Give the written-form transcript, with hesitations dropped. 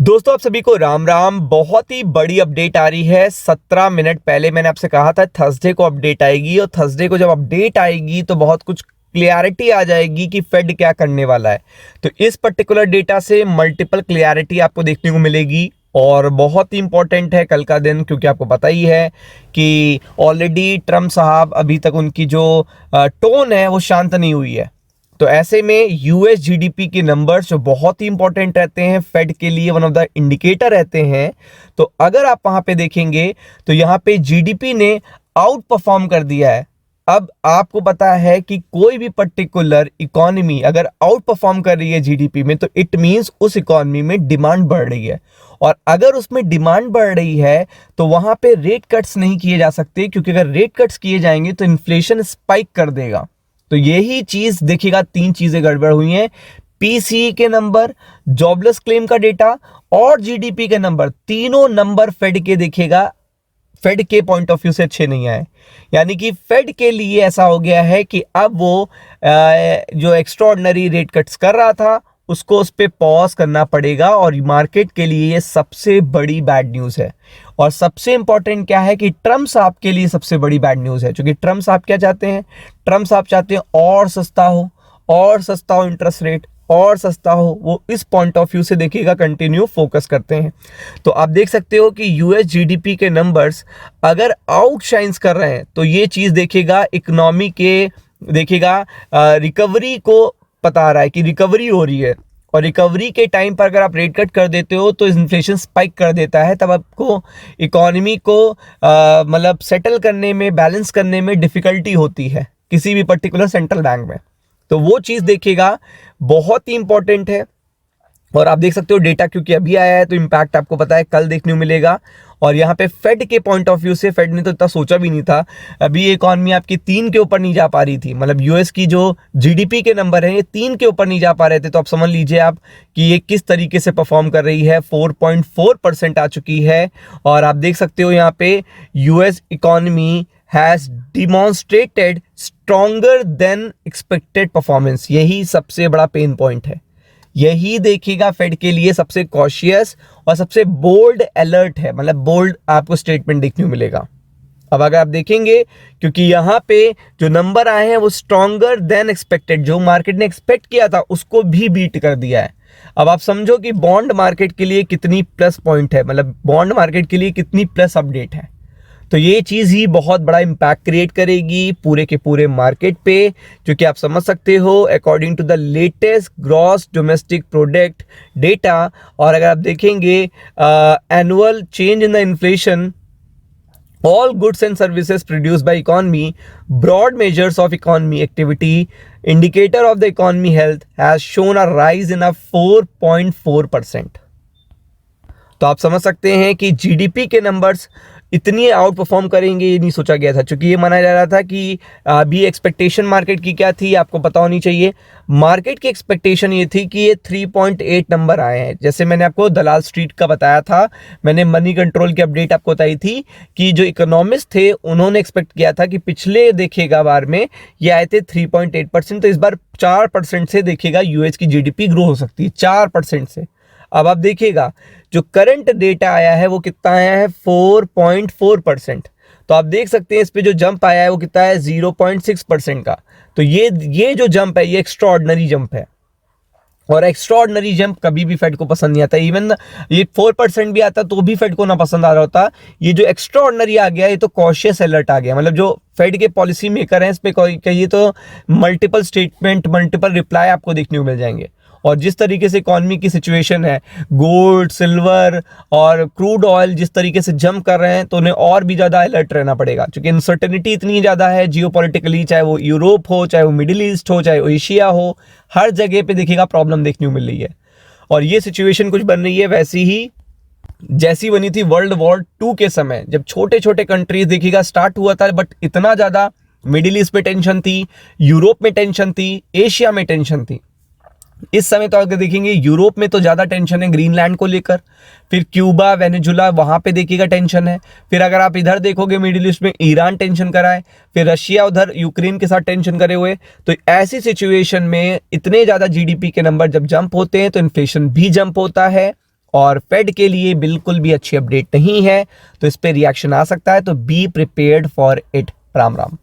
दोस्तों आप सभी को राम राम। बहुत ही बड़ी अपडेट आ रही है। 17 मिनट पहले मैंने आपसे कहा था थर्सडे को अपडेट आएगी, और थर्सडे को जब अपडेट आएगी तो बहुत कुछ क्लियरिटी आ जाएगी कि फेड क्या करने वाला है। तो इस पर्टिकुलर डेटा से मल्टीपल क्लियरिटी आपको देखने को मिलेगी, और बहुत ही इंपॉर्टेंट है कल का दिन, क्योंकि आपको पता ही है कि ऑलरेडी ट्रम्प साहब अभी तक उनकी जो टोन है वो शांत नहीं हुई है। तो ऐसे में यूएस जीडीपी के नंबर्स जो बहुत ही इंपॉर्टेंट रहते हैं फेड के लिए, वन ऑफ द इंडिकेटर रहते हैं। तो अगर आप वहां पे देखेंगे तो यहाँ पे जीडीपी ने आउट परफॉर्म कर दिया है। अब आपको पता है कि कोई भी पर्टिकुलर इकोनॉमी अगर आउट परफॉर्म कर रही है जीडीपी में, तो इट मींस उस इकोनॉमी में डिमांड बढ़ रही है, और अगर उसमें डिमांड बढ़ रही है तो वहां पे रेट कट्स नहीं किए जा सकते, क्योंकि अगर रेट कट्स किए जाएंगे तो इन्फ्लेशन स्पाइक कर देगा। तो यही चीज देखिएगा, तीन चीजें गड़बड़ हुई हैं। पीसीई के नंबर, जॉबलेस क्लेम का डेटा और जीडीपी के नंबर, तीनों नंबर फेड के देखेगा, फेड के पॉइंट ऑफ व्यू से अच्छे नहीं आए। यानी कि फेड के लिए ऐसा हो गया है कि अब वो जो एक्स्ट्राऑर्डिनरी रेट कट्स कर रहा था उसको उस पर पॉज करना पड़ेगा, और मार्केट के लिए ये सबसे बड़ी बैड न्यूज़ है। और सबसे इंपॉर्टेंट क्या है कि ट्रम्प साहब के लिए सबसे बड़ी बैड न्यूज़ है, क्योंकि ट्रम्प साहब क्या चाहते हैं? ट्रम्प साहब चाहते हैं और सस्ता हो इंटरेस्ट रेट, और सस्ता हो। वो इस पॉइंट ऑफ व्यू से देखिएगा कंटिन्यू फोकस करते हैं। तो आप देख सकते हो कि यूएस जीडीपी के नंबर्स अगर आउटशाइंस कर रहे हैं तो ये चीज़ देखिएगा इकोनॉमी के, देखिएगा रिकवरी को बता रहा है कि रिकवरी हो रही है। और रिकवरी के टाइम पर अगर आप रेट कट कर देते हो तो इन्फ्लेशन स्पाइक कर देता है, तब आपको इकोनॉमी को मतलब सेटल करने में, बैलेंस करने में डिफिकल्टी होती है किसी भी पर्टिकुलर सेंट्रल बैंक में। तो वो चीज़ देखिएगा बहुत ही इंपॉर्टेंट है। और आप देख सकते हो डेटा क्योंकि अभी आया है तो इम्पैक्ट आपको पता है कल देखने को मिलेगा। और यहाँ पे फेड के पॉइंट ऑफ व्यू से, फेड ने तो इतना सोचा भी नहीं था। अभी ये इकॉनमी आपकी 3 के ऊपर नहीं जा पा रही थी, मतलब यूएस की जो जीडीपी के नंबर हैं ये 3 के ऊपर नहीं जा पा रहे थे। तो आप समझ लीजिए आप कि ये किस तरीके से परफॉर्म कर रही है। 4.4% आ चुकी है। और आप देख सकते हो यहाँ पे US economy has demonstrated stronger than expected performance. यही सबसे बड़ा पेन पॉइंट है। यही देखिएगा फेड के लिए सबसे कॉशियस और सबसे बोल्ड अलर्ट है, मतलब बोल्ड आपको स्टेटमेंट देखने को मिलेगा। अब अगर आप देखेंगे, क्योंकि यहाँ पे जो नंबर आए हैं वो स्ट्रॉन्गर देन एक्सपेक्टेड, जो मार्केट ने एक्सपेक्ट किया था उसको भी बीट कर दिया है। अब आप समझो कि बॉन्ड मार्केट के लिए कितनी प्लस पॉइंट है, मतलब बॉन्ड मार्केट के लिए कितनी प्लस अपडेट है। तो ये चीज़ ही बहुत बड़ा इम्पैक्ट क्रिएट करेगी पूरे के पूरे मार्केट पे, जो कि आप समझ सकते हो according to the latest gross domestic product data. और अगर आप देखेंगे annual change in the inflation, all goods and services produced by economy, broad measures of economy activity, indicator of the economy health has shown a rise in a 4.4%। तो आप समझ सकते हैं कि जीडीपी के नंबर्स इतनी आउट परफॉर्म करेंगे ये नहीं सोचा गया था, क्योंकि ये माना जा रहा था कि अभी एक्सपेक्टेशन मार्केट की क्या थी आपको पता होनी चाहिए। मार्केट की एक्सपेक्टेशन ये थी कि ये 3.8 नंबर आए हैं। जैसे मैंने आपको दलाल स्ट्रीट का बताया था, मैंने मनी कंट्रोल की अपडेट आपको बताई थी कि जो इकोनॉमिस्ट थे उन्होंने एक्सपेक्ट किया था कि पिछले देखिएगा बार में ये आए थे 3.8%, तो इस बार 4% से देखिएगा यूएस की जीडीपी ग्रो हो सकती है, 4% से। अब आप देखिएगा जो करंट डेटा आया है वो कितना आया है, 4.4%। तो आप देख सकते हैं इस पे जो जंप आया है वो कितना है, 0.6% का। तो ये जो जंप है ये एक्स्ट्राऑर्डिनरी जंप है, और एक्स्ट्राऑर्डिनरी जंप कभी भी फेड को पसंद नहीं आता। इवन ये 4% भी आता तो भी फेड को ना पसंद आ रहा होता। ये जो एक्स्ट्राऑर्डिनरी आ गया ये तो कॉशियस अलर्ट आ गया, मतलब जो फेड के पॉलिसी मेकर हैं इस पे कहिए तो मल्टीपल स्टेटमेंट, मल्टीपल रिप्लाई आपको देखने को मिल जाएंगे। और जिस तरीके से इकॉनमी की सिचुएशन है, गोल्ड, सिल्वर और क्रूड ऑयल जिस तरीके से जंप कर रहे हैं, तो उन्हें और भी ज़्यादा अलर्ट रहना पड़ेगा, क्योंकि अनसर्टेनिटी इतनी ज़्यादा है जियोपॉलिटिकली, चाहे वो यूरोप हो, चाहे वो मिडिल ईस्ट हो, चाहे वो एशिया हो, हर जगह पे देखिएगा प्रॉब्लम देखने को मिल रही है। और ये सिचुएशन कुछ बन रही है वैसी ही जैसी बनी थी वर्ल्ड वॉर 2 के समय, जब छोटे छोटे कंट्रीज देखिएगा स्टार्ट हुआ था, बट इतना ज़्यादा मिडिल ईस्ट में टेंशन थी, यूरोप में टेंशन थी, एशिया में टेंशन थी। इस समय तो अगर देखेंगे यूरोप में तो ज़्यादा टेंशन है ग्रीनलैंड को लेकर, फिर क्यूबा, वेनेजुला वहाँ पे देखिएगा टेंशन है। फिर अगर आप इधर देखोगे मिडिल ईस्ट में ईरान टेंशन करा है, फिर रशिया उधर यूक्रेन के साथ टेंशन करे हुए। तो ऐसी सिचुएशन में इतने ज़्यादा जीडीपी के नंबर जब जंप होते हैं तो इन्फ्लेशन भी जंप होता है, और फेड के लिए बिल्कुल भी अच्छी अपडेट नहीं है, तो इस पे रिएक्शन आ सकता है, तो be prepared for it. Ram Ram.